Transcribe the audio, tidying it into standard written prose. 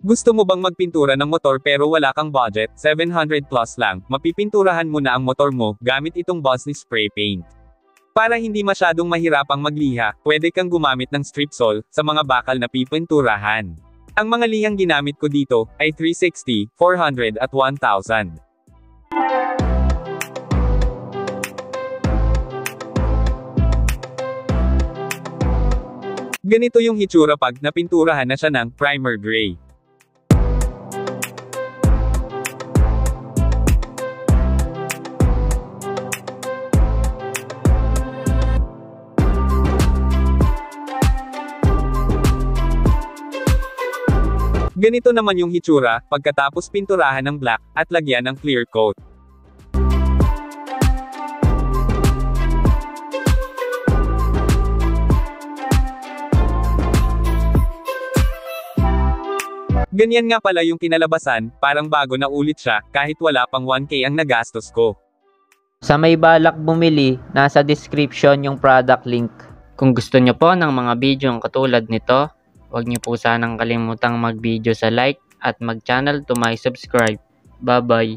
Gusto mo bang magpintura ng motor pero wala kang budget, 700 plus lang, mapipinturahan mo na ang motor mo gamit itong Bosley Spray Paint. Para hindi masyadong mahirapang magliha, pwede kang gumamit ng Strip-Sol sa mga bakal na pipinturahan. Ang mga lihang ginamit ko dito ay 360, 400 at 1000. Ganito yung hitsura pag napinturahan na siya ng primer gray. Ganito naman yung hitsura pagkatapos pinturahan ng black at lagyan ng clear coat. Ganyan nga pala yung kinalabasan, parang bago na ulit siya, kahit wala pang 1K ang nagastos ko. Sa may balak bumili, nasa description yung product link. Kung gusto nyo po ng mga video katulad nito, huwag nyo po sanang kalimutang mag-video sa like at mag-channel to my subscribe. Bye-bye!